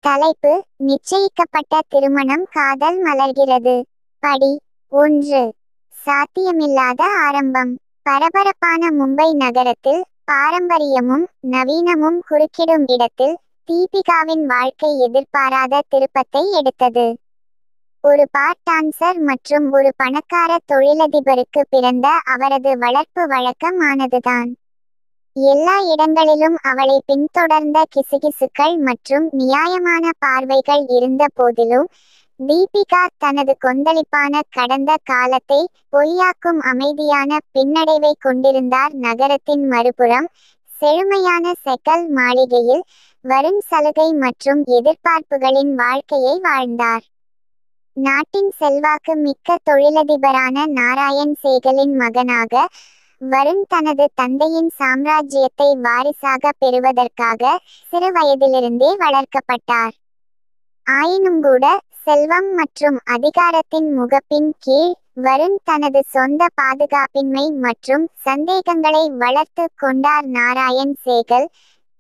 தலைப்பு: நிச்சயிக்கப்பட்ட திருமணம் காதல் மலர்கிறது. படி 1. சாத்தியமில்லாத ஆரம்பம். பரபரப்பான மும்பை நகரத்தில் பாரம்பரியமும் நவீனமும் குறுக்கிடும் இடத்தில் தீபிகாவின் வாழ்க்கை எதிர்பாராத திருப்பத்தை எடுத்தது. ஒரு பார்ட் டான்சர் மற்றும் ஒரு பணக்கார தொழிலதிபருக்கு பிறந்த அவரது வளர்ப்பு வழக்கமானதுதான். எல்லா இடங்களிலும் அவளை பின்தொடர்ந்த கிசுகிசுக்கள் மற்றும் நியாயமான பார்வைகள் இருந்த போதிலும், தீபிகா தனது கொந்தளிப்பான கடந்த காலத்தை பொய்யாக்கும் அமைதியான பின்னடைவை கொண்டிருந்தார். நகரத்தின் மறுபுறம், செழுமையான செக்கல் மாளிகையில் வரும் சலுகை மற்றும் எதிர்பார்ப்புகளின் வாழ்க்கையை வாழ்ந்தார். நாட்டின் செல்வாக்கு மிக்க தொழிலதிபரான நாராயண் சேகலின் மகனாக வருண் தனது தந்தையின் சாம்ராஜ்யத்தை வாரிசாக பெறுவதற்காக சிறு வயதிலிருந்தே வளர்க்கப்பட்டார். ஆயினும்கூட, செல்வம் மற்றும் அதிகாரத்தின் முகப்பின் கீழ் வருண் தனது சொந்த பாதுகாப்பின்மை மற்றும் சந்தேகங்களை வளர்த்து கொண்டார். நாராயண் சேகல்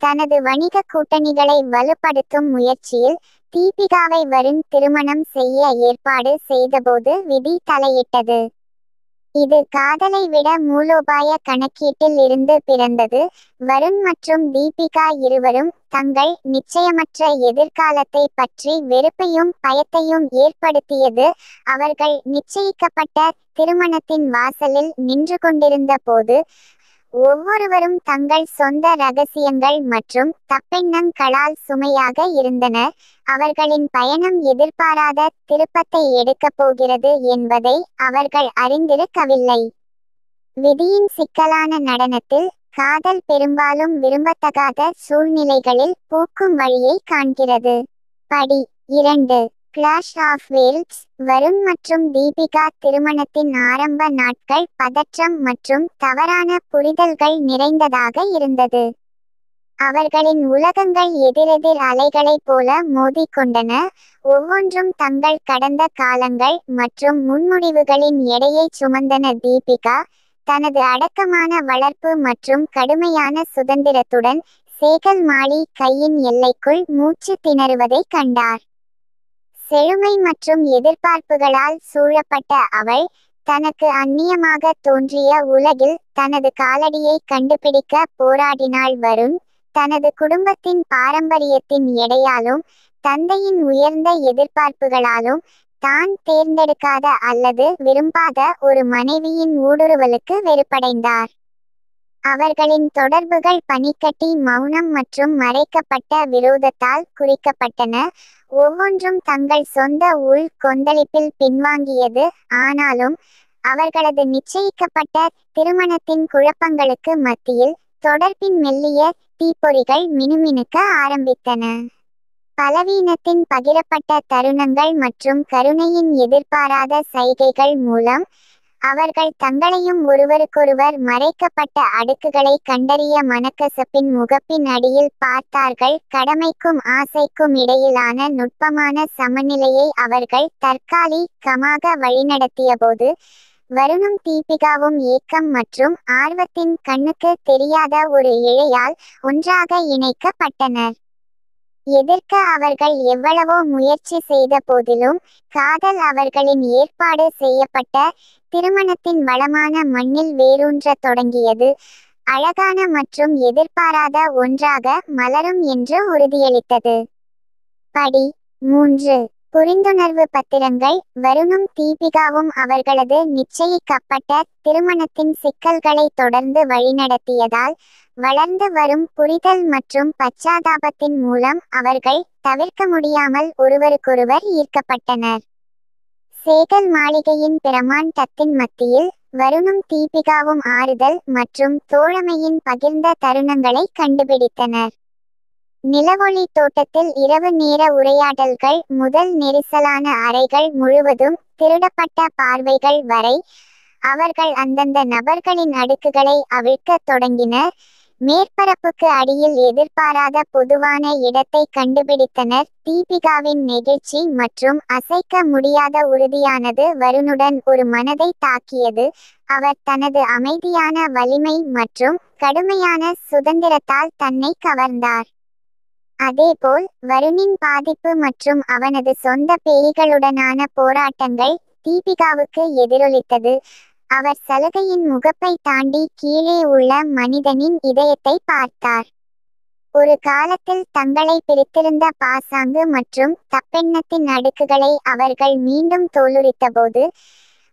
தனது வணிக கூட்டணிகளை வலுப்படுத்தும் முயற்சியில் தீபிகாவை வருண் திருமணம் செய்ய ஏற்பாடு செய்தபோது விதி தலையிட்டது. இது காதலை விட மூலோபாய கணக்கீட்டில் இருந்து பிறந்தது. வருண் மற்றும் தீபிகா இருவரும் தங்கள் நிச்சயமற்ற எதிர்காலத்தை பற்றி வெறுப்பையும் பயத்தையும் ஏற்படுத்தியது. அவர்கள் நிச்சயிக்கப்பட்ட திருமணத்தின் வாசலில் நின்று கொண்டிருந்த போது, ஒவ்வொருவரும் தங்கள் சொந்த ரகசியங்கள் மற்றும் தப்பெண்ணங்களால் சுமையாக இருந்தனர். அவர்களின் பயணம் எதிர்பாராத திருப்பத்தை எடுக்கப் போகிறது என்பதை அவர்கள் அறிந்திருக்கவில்லை. விதியின் சிக்கலான நடனத்தில், காதல் பெரும்பாலும் விரும்பத்தகாத சூழ்நிலைகளில் பூக்கும் வழியை காண்கிறது. படி 2. Clash of world's. வருண் மற்றும் தீபிகா திருமணத்தின் ஆரம்ப நாட்கள் பதற்றம் மற்றும் தவறான புரிதல்கள் நிறைந்ததாக இருந்தது. அவர்களின் உலகங்கள் எதிரெதிர் அலைகளைப் போல மோதிக்கொண்டன, ஒவ்வொன்றும் தங்கள் கடந்த காலங்கள் மற்றும் முன்முடிவுகளின் எடையைச் சுமந்தன. தீபிகா தனது அடக்கமான வளர்ப்பு மற்றும் கடுமையான சுதந்திரத்துடன் சேகல் மாளிகையின் எல்லைக்குள் மூச்சு திணறுவதைக் கண்டார். செழுமை மற்றும் எதிர்பார்ப்புகளால் சூழப்பட்ட அவள், தனக்கு அந்நியமாக தோன்றிய உலகில் தனது காலடியை கண்டுபிடிக்க போராடினாள். வருண் தனது குடும்பத்தின் பாரம்பரியத்தின் எடையாலும் தந்தையின் உயர்ந்த எதிர்பார்ப்புகளாலும் தான் தேர்ந்தெடுக்காத அல்லது விரும்பாத ஒரு மனைவியின் ஊடுருவலுக்கு வெறுப்படைந்தார். அவர்களின் தொடர்புகள் பனிக்கட்டி, மௌனம் மற்றும் மறைக்கப்பட்ட விரோதத்தால் குறிக்கப்பட்டன, ஒவ்வொன்றும் தங்கள் சொந்த உள் கொந்தளிப்பில் பின்வாங்கியது. ஆனாலும், அவர்களது நிச்சயிக்கப்பட்ட திருமணத்தின் குழப்பங்களுக்கு மத்தியில் தொடர்பின் மெல்லிய தீப்பொறிகள் மினுமினுக்க ஆரம்பித்தன. பலவீனத்தின் பகிரப்பட்ட தருணங்கள் மற்றும் கருணையின் எதிர்பாராத சைகைகள் மூலம் அவர்கள் தங்களையும் ஒருவருக்கொருவர் மறைக்கப்பட்ட அடுக்குகளை கண்டறிய மனக்கசப்பின் முகப்பின் அடியில் பார்த்தார்கள். கடமைக்கும் ஆசைக்கும் இடையிலான நுட்பமான சமநிலையை அவர்கள் தற்காலிகமாக வழிநடத்தியபோது, வருணும் தீபிகாவும் ஏக்கம் மற்றும் ஆர்வத்தின் கண்ணுக்கு தெரியாத ஒரு இழையால் ஒன்றாக இணைக்கப்பட்டனர். எதிர்க்க அவர்கள் எவ்வளவோ முயற்சி செய்த போதிலும், காதல் அவர்களின் ஏற்பாடு செய்யப்பட்ட திருமணத்தின் வளமான மண்ணில் வேரூன்றத் தொடங்கியது, அழகான மற்றும் எதிர்பாராத ஒன்றாக மலரும் என்று உறுதியளித்தது. படி 3. புரிந்துணர்வு பத்திரங்கள். வருணும் தீபிகாவும் அவர்களது நிச்சயிக்கப்பட்ட திருமணத்தின் சிக்கல்களை தொடர்ந்து வழிநடத்தியதால், வளர்ந்து வரும் புரிதல் மற்றும் பச்சாதாபத்தின் மூலம் அவர்கள் தவிர்க்க முடியாமல் ஒருவருக்கொருவர் ஈர்க்கப்பட்டனர். சேகல் மாளிகையின் பிரமாண்டத்தின் மத்தியில், வருணும் தீபிகாவும் ஆறுதல் மற்றும் தோழமையின் பகிர்ந்த தருணங்களை கண்டுபிடித்தனர். நிலவொளி தோட்டத்தில் இரவு நேர உரையாடல்கள் முதல் நெரிசலான அறைகள் முழுவதும் திருடப்பட்ட பார்வைகள் வரை, அவர்கள் அந்தந்த நபர்களின் அடுக்குகளை அவிழ்க்கத் தொடங்கினர். மேற்பரப்புக்கு அடியில் எதிர்பாராத பொதுவான இடத்தை கண்டுபிடித்தனர். தீபிகாவின் நெகிழ்ச்சி மற்றும் அசைக்க முடியாத உறுதியானது வருணுடன் ஒரு மனதை தாக்கியது. அவர் தனது அமைதியான வலிமை மற்றும் கடுமையான சுதந்திரத்தால் தன்னை கவர்ந்தார். அதேபோல் வருணின் பாதிப்பு மற்றும் அவனது சொந்த பேய்களுடனான போராட்டங்கள் தீபிகாவுக்கு எதிரொலித்தது. அவர் சலுகையின் முகப்பை தாண்டி கீழே உள்ள மனிதனின் இதயத்தை பார்த்தார். ஒரு காலத்தில் தங்களை பிரித்திருந்த பாசாங்கு மற்றும் தப்பெண்ணத்தின் அடுக்குகளை அவர்கள் மீண்டும் தோலுரித்தபோது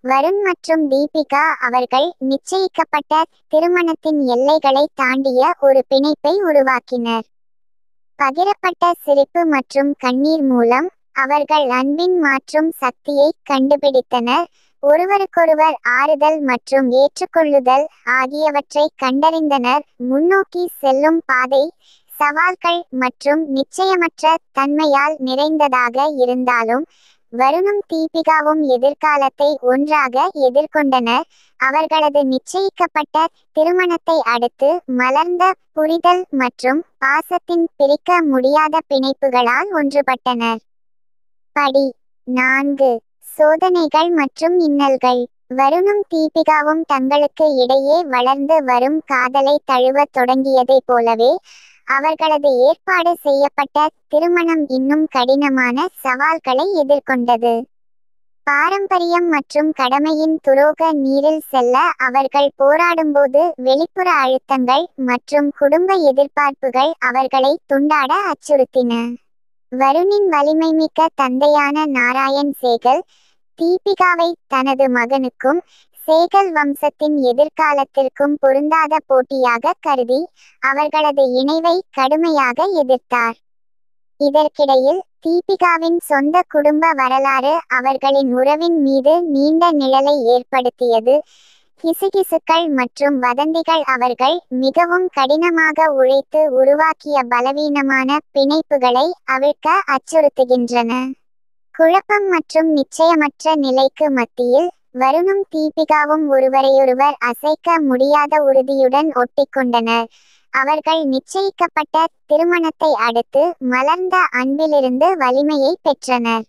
வருண் மற்றும் தீபிகா அவர்கள் நிச்சயிக்கப்பட்ட திருமணத்தின் எல்லைகளை தாண்டிய ஒரு பிணைப்பை உருவாக்கினர். பகிரப்பட்ட சிரிப்பு மற்றும் கண்ணீர் மூலம் அவர்கள் அன்பின் மாற்றும் சக்தியை கண்டுபிடித்தனர். ஒருவருக்கொருவர் ஆறுதல் மற்றும் ஏற்றுக்கொள்ளுதல் ஆகியவற்றை கண்டறிந்தனர். முன்னோக்கி செல்லும் பாதை சவால்கள் மற்றும் நிச்சயமற்ற தன்மையால் நிறைந்ததாக இருந்தாலும் வருணும் தீபிகாவும் எதிர்காலத்தை ஒன்றாக எதிர்கொண்டனர். அவர்களது நிச்சயிக்கப்பட்ட திருமணத்தை அடுத்து மலர்ந்த புரிதல் மற்றும் பாசத்தின் பிரிக்க முடியாத பிணைப்புகளால் ஒன்றுபட்டனர். படி 4. சோதனைகள் மற்றும் இன்னல்கள். வருணும் தீபிகாவும் தங்களுக்கு இடையே வளர்ந்து வரும் காதலை தழுவத் தொடங்கியதைப் போலவே அவர்களது ஏற்பாடு செய்யப்பட்ட திருமணம் இன்னும் கடினமான சவால்களை எதிர்கொண்டது. பாரம்பரியம் மற்றும் கடமையின் துரோக நீரில் செல்ல அவர்கள் போராடும்போது வெளிப்புற அழுத்தங்கள் மற்றும் குடும்ப எதிர்பார்ப்புகள் அவர்களை துண்டாட அச்சுறுத்தின. வருணின் வலிமைமிக்க தந்தையான நாராயண் சேகல் தீபிகாவை தனது மகனுக்கும் சேகல் வம்சத்தின் எதிர்காலத்திற்கும் பொருந்தாத போட்டியாக கருதி அவர்களது இணைவை கடுமையாக எதிர்த்தார். இதற்கிடையில் தீபிகாவின் சொந்த குடும்ப வரலாறு அவர்களின் உறவின் மீது நீண்ட நிழலை ஏற்படுத்தியது. கிசுகிசுக்கள் மற்றும் வதந்திகள் அவர்கள் மிகவும் கடினமாக உழைத்து உருவாக்கிய பலவீனமான பிணைப்புகளை அவிழ்க்க அச்சுறுத்துகின்றன. குழப்பம் மற்றும் நிச்சயமற்ற நிலைக்கு மத்தியில் வருணும் தீபிகாவும் ஒருவரையொருவர் அசைக்க முடியாத உறுதியுடன் ஒட்டிக்கொண்டனர். அவர்கள் நிச்சயிக்கப்பட்ட திருமணத்தை அடுத்து மலர்ந்த அன்பிலிருந்து வலிமையை பெற்றனர்.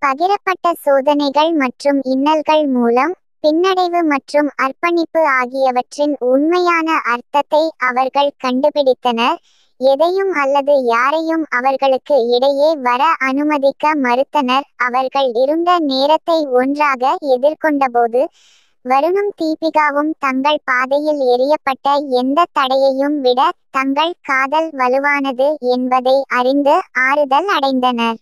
பகிரப்பட்ட சோதனைகள் மற்றும் இன்னல்கள் மூலம் பின்னடைவு மற்றும் அர்ப்பணிப்பு ஆகியவற்றின் உண்மையான அர்த்தத்தை அவர்கள் கண்டுபிடித்தனர். எதையும் அல்லது யாரையும் அவர்களுக்கு இடையே வர அனுமதிக்க மறுத்தனர். அவர்கள் இருண்ட நேரத்தை ஒன்றாக எதிர்கொண்டபோது வருணும் தீபிகாவும் தங்கள் பாதையில் எறியப்பட்ட எந்த தடையையும் விட தங்கள் காதல் வலுவானது என்பதை அறிந்து ஆறுதல் அடைந்தனர்.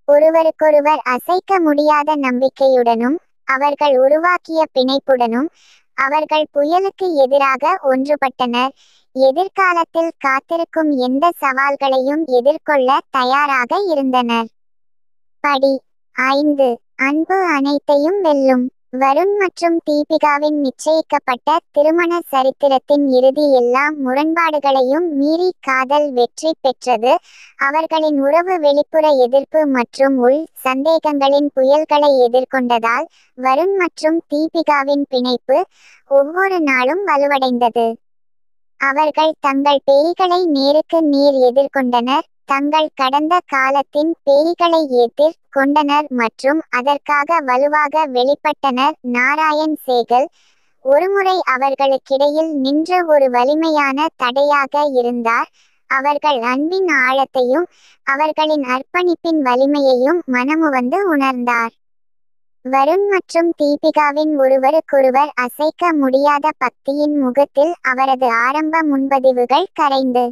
ஒருவருக்கொருவர் அசைக்க முடியாத நம்பிக்கையுடனும் அவர்கள் உருவாக்கிய பிணைப்புடனும் அவர்கள் புயலுக்கு எதிராக ஒன்றுபட்டனர். எதிர்காலத்தில் காத்திருக்கும் எந்த சவால்களையும் எதிர்கொள்ள தயாராக இருந்தனர். படி 5. அன்பு அனைத்தையும் வெல்லும். வருண் மற்றும் தீபிகாவின் நிச்சயிக்கப்பட்ட திருமண சரித்திரத்தின் இறுதி எல்லா முரண்பாடுகளையும் மீறி காதல் வெற்றி பெற்றது. அவர்களின் உறவு வெளிப்புற எதிர்ப்பு மற்றும் உள் சந்தேகங்களின் புயல்களை எதிர்கொண்டதால் வருண் மற்றும் தீபிகாவின் பிணைப்பு ஒவ்வொரு நாளும் வலுவடைந்தது. அவர்கள் தங்கள் பேய்களை நேருக்கு நேர் எதிர்கொண்டனர், தங்கள் கடந்த காலத்தின் பேய்களை எதிர்கொண்டனர் மற்றும் அதற்காக வலுவாக வெளிப்பட்டனர். நாராயண் சேகல் ஒருமுறை அவர்களுக்கிடையில் நின்ற ஒரு வலிமையான தடையாக இருந்தார். அவர்கள் அன்பின் ஆழத்தையும் அவர்களின் அர்ப்பணிப்பின் வலிமையையும் மனமுவந்து உணர்ந்தார். வருண் மற்றும் தீபிகாவின் ஒருவருக்கொருவர் அசைக்க முடியாத பக்தியின் முகத்தில் அவரது ஆரம்ப முன்பதிவுகள் கரைந்து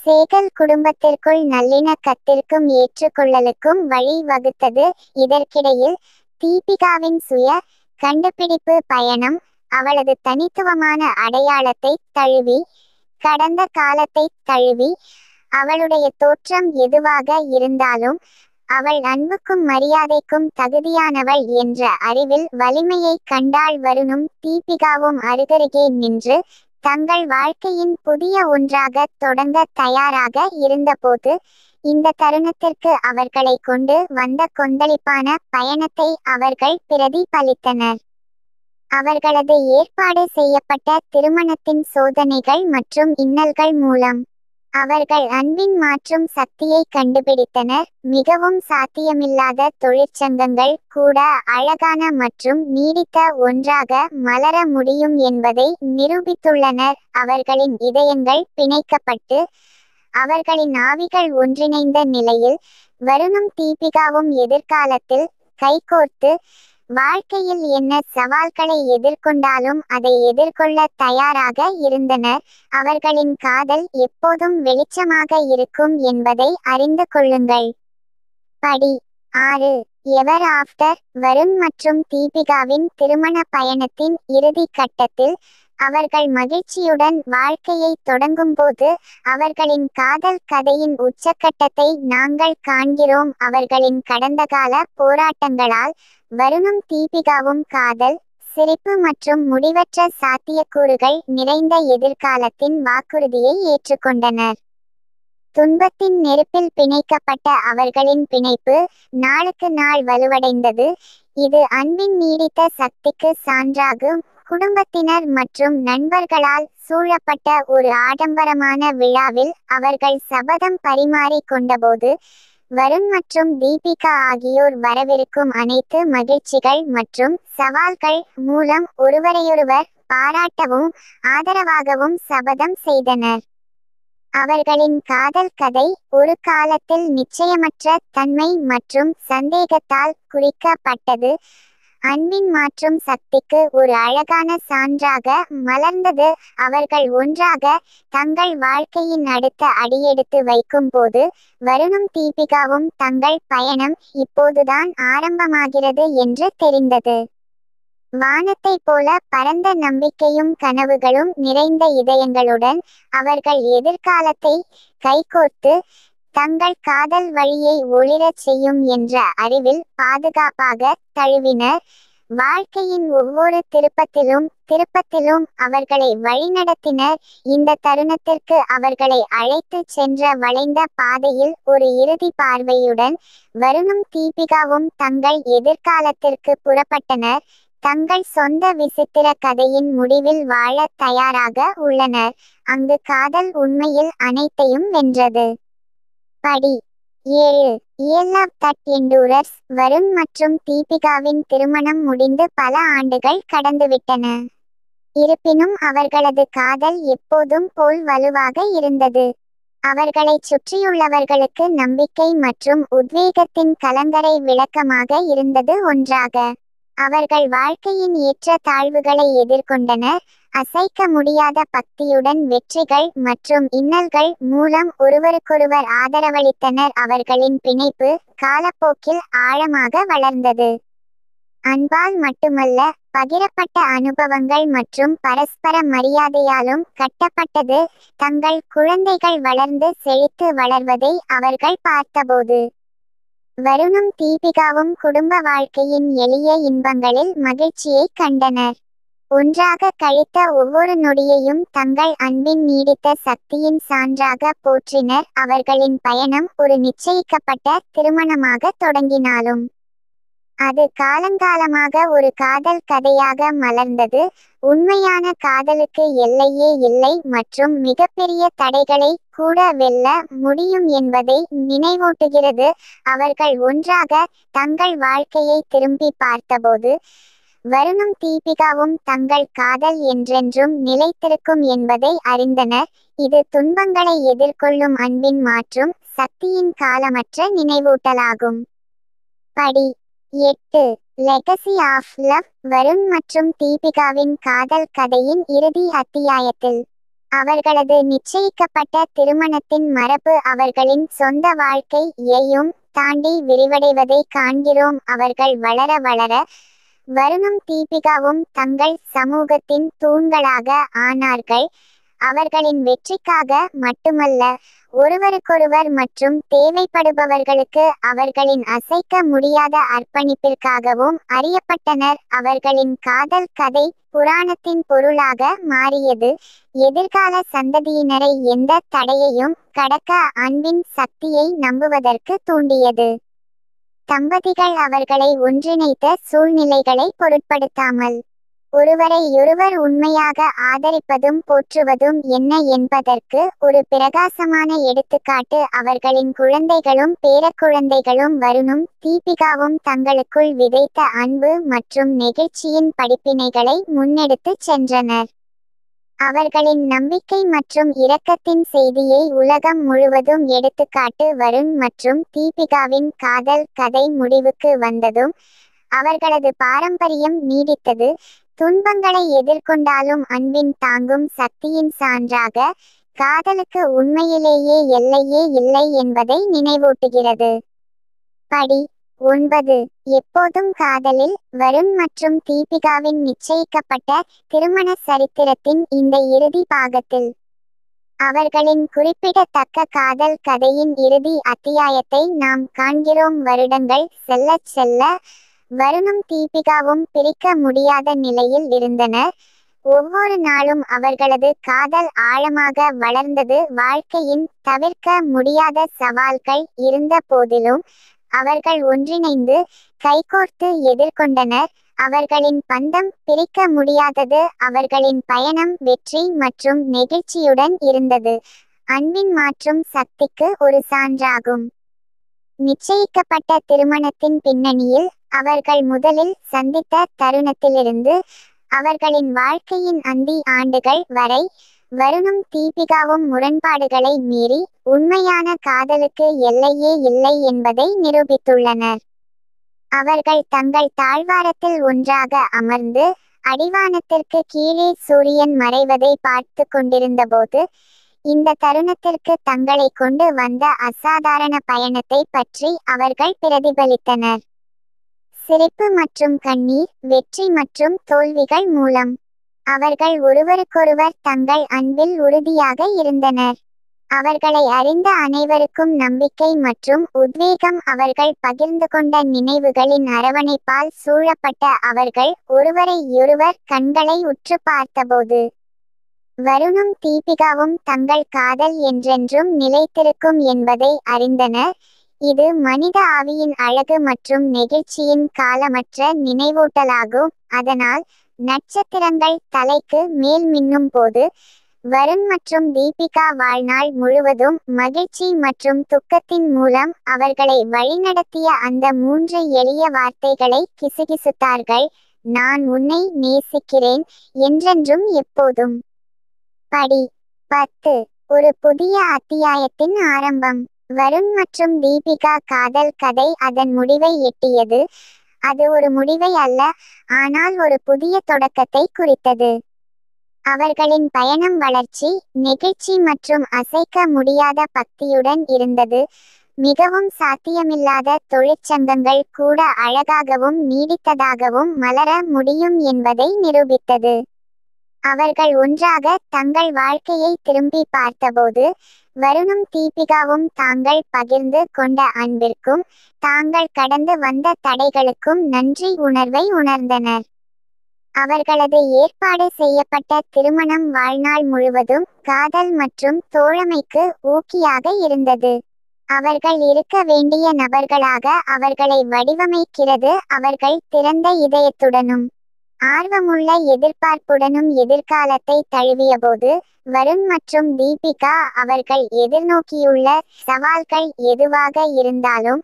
சேகல் குடும்பத்திற்குள் நல்லிணக்கத்திற்கும் ஏற்றுக்கொள்ளலுக்கும் வழி வகுத்தது. இதற்கிடையில் தீபிகாவின் சுய கண்டுபிடிப்பு பயணம் அவளது தனித்துவமான அடையாளத்தை தழுவி கடந்த காலத்தை தழுவி அவளுடைய தோற்றம் எதுவாக இருந்தாலும் அவள் அன்புக்கும் மரியாதைக்கும் தகுதியானவள் என்ற அறிவில் வலிமையை கண்டாள். வருணும் தீபிகாவும் அருகருகே நின்று தங்கள் வாழ்க்கையின் புதிய ஒன்றாக தொடங்க தயாராக இருந்தபோது இந்த தருணத்திற்கு அவர்களை கொண்டு வந்த கொந்தளிப்பான பயணத்தை அவர்கள் பிரதிபலித்தனர். அவர்களது ஏற்பாடு செய்யப்பட்ட திருமணத்தின் சோதனைகள் மற்றும் இன்னல்கள் மூலம் அவர்கள் அன்பின் மாற்றும் சக்தியை கண்டுபிடித்தனர். மிகவும் சாத்தியமில்லாத தொழிற்சங்கங்கள் கூட அழகான மற்றும் நீடித்த ஒன்றாக மலர முடியும் என்பதை நிரூபித்துள்ளனர். அவர்களின் இதயங்கள் பிணைக்கப்பட்டு அவர்களின் ஆவிகள் ஒன்றிணைந்த நிலையில் வருணும் தீபிகாவும் எதிர்காலத்தில் கைகோர்த்து வாழ்க்கையில் என்ன சவால்களை எதிர்கொண்டாலும் அதை எதிர்கொள்ள தயாராக இருந்தனர். அவர்களின் காதல் எப்போதும் வெளிச்சமாக இருக்கும் என்பதை அறிந்து கொள்ளுங்கள். படி 6. எவர் ஆஃப்டர். வருண் மற்றும் தீபிகாவின் திருமண பயணத்தின் இறுதி கட்டத்தில் அவர்கள் மகிழ்ச்சியுடன் வாழ்க்கையை தொடங்கும்போது அவர்களின் காதல் கதையின் உச்சக்கட்டத்தை நாங்கள் காண்கிறோம். அவர்களின் கடந்தகால போராட்டங்களால் வருணும் தீபிகாவும் காதல், சிரிப்பு மற்றும் முடிவற்ற சாத்தியக்கூறுகள் நிறைந்த எதிர்காலத்தின் வாக்குறுதியை ஏற்றுக்கொண்டனர். துன்பத்தின் நெருப்பில் பிணைக்கப்பட்ட அவர்களின் பிணைப்பு நாளுக்கு நாள் வலுவடைந்தது. இது அன்பின் நீடித்த சக்திக்கு சான்றாகும். குடும்பத்தினர் மற்றும் நண்பர்களால் சூழப்பட்ட ஒரு ஆடம்பரமான விழாவில் அவர்கள் சபதம் பரிமாறிக் கொண்டபோது வருண் மற்றும் தீபிகா ஆகியோர் வரவிருக்கும் அனைத்து மகிழ்ச்சிகள் மற்றும் சவால்கள் மூலம் ஒருவரையொருவர் பாராட்டவும் ஆதரவாகவும் சபதம் செய்தனர். அவர்களின் காதல் கதை ஒரு காலத்தில் நிச்சயமற்ற தன்மை மற்றும் சந்தேகத்தால் குறிக்கப்பட்டது. அன்பின் மாற்றும் சக்திக்கு ஒரு அழகான சான்றாக மலர்ந்தது. அவர்கள் ஒன்றாக தங்கள் வாழ்க்கையின் அடுத்த அடியெடுத்து வைக்கும் போது வருணும் தீபிகாவும் தங்கள் பயணம் இப்போதுதான் ஆரம்பமாகிறது என்று தெரிந்தது. வானத்தைப் போல பரந்த நம்பிக்கையும் கனவுகளும் நிறைந்த இதயங்களுடன் அவர்கள் எதிர்காலத்தை கைகோர்த்து தங்கள் காதல் வழியை ஒளிரச் செய்யும் என்ற அறிவில் பாதுகாப்பாக தழுவினர். வாழ்க்கையின் ஒவ்வொரு திருப்பத்திலும் அவர்களை வழிநடத்தினர். இந்த தருணத்திற்கு அவர்களை அழைத்துச் சென்ற வளைந்த பாதையில் ஒரு இறுதி பார்வையுடன் வருணும் தீபிகாவும் தங்கள் எதிர்காலத்திற்கு புறப்பட்டனர். தங்கள் சொந்த விசித்திர கதையின் முடிவில் வாழ தயாராக உள்ளனர், அங்கு காதல் உண்மையில் அனைத்தையும் வென்றது. படி 7. Love that எண்டூரஸ். வருண் மற்றும் தீபிகாவின் திருமணம் முடிந்து பல ஆண்டுகள் கடந்துவிட்டன. இருப்பினும் அவர்களது காதல் எப்போதும் போல் வலுவாக இருந்தது. அவர்களைச் சுற்றியுள்ளவர்களுக்கு நம்பிக்கை மற்றும் உத்வேகத்தின் கலங்கரை விளக்கமாக இருந்தது. ஒன்றாக அவர்கள் வாழ்க்கையின் ஏற்ற தாழ்வுகளை எதிர்கொண்டனர். அசைக்க முடியாத பக்தியுடன் வெற்றிகள் மற்றும் இன்னல்கள் மூலம் ஒருவருக்கொருவர் ஆதரவளித்தனர். அவர்களின் பிணைப்பு காலப்போக்கில் ஆழமாக வளர்ந்தது. அன்பால் மட்டுமல்ல, பகிரப்பட்ட அனுபவங்கள் மற்றும் பரஸ்பர மரியாதையாலும் கட்டப்பட்டது. தங்கள் குழந்தைகள் வளர்ந்து செழித்து வளர்வதை அவர்கள் பார்த்தபோது வருணும் தீபிகாவும் குடும்ப வாழ்க்கையின் எளிய இன்பங்களில் மகிழ்ச்சியை கண்டனர். ஒன்றாக கழித்த ஒவ்வொரு நொடியையும் தங்கள் அன்பின் நீடித்த சக்தியின் சான்றாக போற்றினர். அவர்களின் பயணம் ஒரு நிச்சயிக்கப்பட்ட திருமணமாக தொடங்கினாலும் அது காலங்காலமாக ஒரு காதல் கதையாக மலர்ந்தது. உண்மையான காதலுக்கு எல்லையே இல்லை மற்றும் மிகப்பெரிய தடைகளை கூட வெல்ல முடியும் என்பதை நினைவூட்டுகிறது. அவர்கள் ஒன்றாக தங்கள் வாழ்க்கையை திரும்பி பார்த்தபோது வருணும் தீபிகாவும் தங்கள் காதல் என்றென்றும் நிலைத்திருக்கும் என்பதை அறிந்தனர். இது துன்பங்களை எதிர்கொள்ளும் அன்பின் மாற்றும் சக்தியின் காலமற்ற நினைவூட்டலாகும். படி 8. Legacy of love. வருண் மற்றும் தீபிகாவின் காதல் கதையின் இறுதி அத்தியாயத்தில் அவர்களது நிச்சயிக்கப்பட்ட திருமணத்தின் மரபு அவர்களின் சொந்த வாழ்க்கையையும் தாண்டி விரிவடைவதை காண்கிறோம். அவர்கள் வளர வளர வருணும் தீபிகாவும் தங்கள் சமூகத்தின் தூண்களாக ஆனார்கள். அவர்களின் வெற்றிக்காக மட்டுமல்ல, ஒருவருக்கொருவர் மற்றும் தேவைப்படுபவர்களுக்கு அவர்களின் அசைக்க முடியாத அர்ப்பணிப்பிற்காகவும் அறியப்பட்டனர். அவர்களின் காதல் கதை புராணத்தின் பொருளாக மாறியது. எதிர்கால சந்ததியினரை எந்த தடையையும் கடக்க அன்பின் சக்தியை நம்புவதற்கு தூண்டியது. தம்பதிகள் அவர்களை ஒன்றிணைத்த சூழ்நிலைகளை பொருட்படுத்தாமல் ஒருவரையொருவர் உண்மையாக ஆதரிப்பதும் போற்றுவதும் என்ன என்பதற்கு ஒரு பிரகாசமான எடுத்துக்காட்டு. அவர்களின் குழந்தைகளும் பேரக்குழந்தைகளும் வருணும் தீபிகாவும் தங்களுக்குள் விதைத்த அன்பு மற்றும் நெகிழ்ச்சியின் படிப்பினைகளை முன்னெடுத்துச் சென்றனர். அவர்களின் நம்பிக்கை மற்றும் இரக்கத்தின் செய்தியை உலகம் முழுவதும் எடுத்துக்காட்டு. வருண் மற்றும் தீபிகாவின் காதல் கதை முடிவுக்கு வந்ததும் அவர்களது பாரம்பரியம் நீடித்தது. துன்பங்களை எதிர்கொண்டாலும் அன்பின் தாங்கும் சக்தியின் சான்றாக காதலுக்கு உண்மையிலேயே எல்லையே இல்லை என்பதை நினைவூட்டுகிறது. படி 9. எப்போதும் காதலில் வருண் மற்றும் தீபிகாவின் நிச்சயிக்கப்பட்ட திருமண சரித்திரத்தின் இந்த இறுதி பாகத்தில் அவர்களின் குறிப்பிடத்தக்க காதல் கதையின் இறுதி அத்தியாயத்தை நாம் காண்கிறோம். வருடங்கள் செல்லச் செல்ல வருணும் தீபிகாவும் பிரிக்க முடியாத நிலையில் இருந்தனர். ஒவ்வொரு நாளும் அவர்களது காதல் ஆழமாக வளர்ந்தது. வாழ்க்கையின் தவிர்க்க முடியாத சவால்கள் இருந்த போதிலும் அவர்கள் ஒன்றிணைந்து கைகோர்த்து எதிர்கொண்டனர். அவர்களின் பந்தம் பிரிக்க முடியாதது. அவர்களின் பயணம் வெற்றி மற்றும் நெகிழ்ச்சியுடன் இருந்தது. அன்பின் மாற்றும் சக்திக்கு ஒரு சான்றாகும். நிச்சயிக்கப்பட்ட திருமணத்தின் பின்னணியில் அவர்கள் முதலில் சந்தித்த தருணத்திலிருந்து அவர்களின் வாழ்க்கையின் அந்தி ஆண்டுகள் வரை வருணும் தீபிகாவும் முரண்பாடுகளை மீறி உண்மையான காதலுக்கு எல்லையே இல்லை என்பதை நிரூபித்துள்ளனர். அவர்கள் தங்கள் தாழ்வாரத்தில் ஒன்றாக அமர்ந்து அடிவானத்திற்கு கீழே சூரியன் மறைவதை பார்த்து கொண்டிருந்தபோது இந்த தருணத்திற்கு தங்களை கொண்டு வந்த அசாதாரண பயணத்தை பற்றி அவர்கள் பிரதிபலித்தனர். சிரிப்பு மற்றும் கண்ணீர், வெற்றி மற்றும் தோல்விகள் மூலம் அவர்கள் ஒருவருக்கொருவர் தங்கள் அன்பில் உறுதியாக இருந்தனர். அவர்களை அறிந்த அனைவருக்கும் நம்பிக்கை மற்றும் உத்வேகம். அவர்கள் பகிர்ந்து கொண்ட நினைவுகளின் அரவணைப்பால் சூழப்பட்ட அவர்கள் ஒருவரையொருவர் கண்களை உற்று பார்த்தபோது வருணும் தீபிகாவும் தங்கள் காதல் என்றென்றும் நிலைத்திருக்கும் என்பதை அறிந்தனர். இது மனித ஆவியின் அழகு மற்றும் நெகிழ்ச்சியின் காலமற்ற நினைவூட்டலாகும். அதனால் நட்சத்திரங்கள் தலைக்கு மேல் மின்னும் போது வருண் மற்றும் தீபிகா வாழ்நாள் முழுவதும் மகிழ்ச்சி மற்றும் துக்கத்தின் மூலம் அவர்களை வழிநடத்திய அந்த 3 எளிய வார்த்தைகளை கிசுகிசுத்தார்கள். நான் உன்னை நேசிக்கிறேன், என்றென்றும் எப்போதும். படி 10. ஒரு புதிய அத்தியாயத்தின் ஆரம்பம். வருண் மற்றும் தீபிகா காதல் கதை அதன் முடிவை எட்டியது. அது ஒரு முடிவை அல்ல, ஆனால் ஒரு புதிய தொடக்கத்தை குறித்தது. அவர்களின் பயணம் வளர்ச்சி, நெகிழ்ச்சி மற்றும் அசைக்க முடியாத பக்தியுடன் இருந்தது. மிகவும் சாத்தியமில்லாத தொழிற்சங்கங்கள் கூட அழகாகவும் நீடித்ததாகவும் மலர முடியும் என்பதை நிரூபித்தது. அவர்கள் ஒன்றாக தங்கள் வாழ்க்கையை திரும்பி பார்த்தபோது வருணும் தீபிகாவும் தாங்கள் பகிர்ந்து கொண்ட அன்பிற்கும் தாங்கள் கடந்து வந்த தடைகளுக்கும் நன்றி உணர்வை உணர்ந்தனர். அவர்களது ஏற்பாடு செய்யப்பட்ட திருமணம் வாழ்நாள் முழுவதும் காதல் மற்றும் தோழமைக்கு ஊக்கியாக இருந்தது. அவர்கள் இருக்க வேண்டிய நபர்களாக அவர்களை வடிவமைக்கிறது. அவர்கள் திறந்த இதயத்துடனும் ஆர்வமுள்ள எதிர்பார்ப்புடனும் எதிர்காலத்தை தழுவியபோது வருண் மற்றும் தீபிகா அவர்கள் எதிர்நோக்கியுள்ள சவால்கள் எதுவாக இருந்தாலும்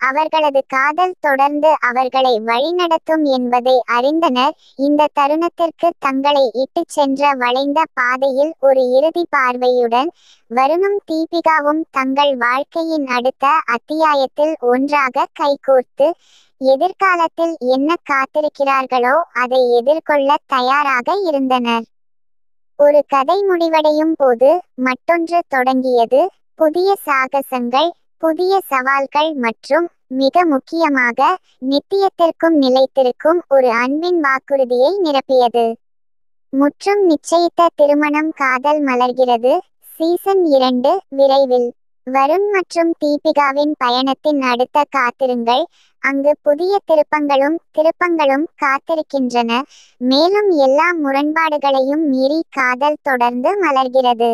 அவர்களது காதல் தொடர்ந்து அவர்களை வழிநடத்தும் என்பதை அறிந்தனர். இந்த தருணத்திற்கு தங்களை இட்டுச் சென்ற வளைந்த பாதையில் ஒரு இறுதி பார்வையுடன் வருணும் தீபிகாவும் தங்கள் வாழ்க்கையின் அடுத்த அத்தியாயத்தில் ஒன்றாக கைகோர்த்து எதிர்காலத்தில் என்ன காத்திருக்கிறார்களோ அதை எதிர்கொள்ள தயாராக இருந்தனர். ஒரு கதை முடிவடையும் போது மற்றொன்று தொடங்கியது. புதிய சாகசங்கள், புதிய சவால்கள் மற்றும் மிக முக்கியமாக நித்தியத்திற்கும் நிலைத்திருக்கும் ஒரு அன்பின் வாக்குறுதியை நிரப்பியது. முற்றும் நிச்சயித்த திருமணம். காதல் மலர்கிறது. சீசன் 2 விரைவில். வருண் மற்றும் தீபிகாவின் பயணத்தின் அடுத்த காத்திருங்கள். அங்கு புதிய திருப்பங்களும் காத்திருக்கின்றன. மேலும் எல்லா முரண்பாடுகளையும் மீறி காதல் தொடர்ந்து மலர்கிறது.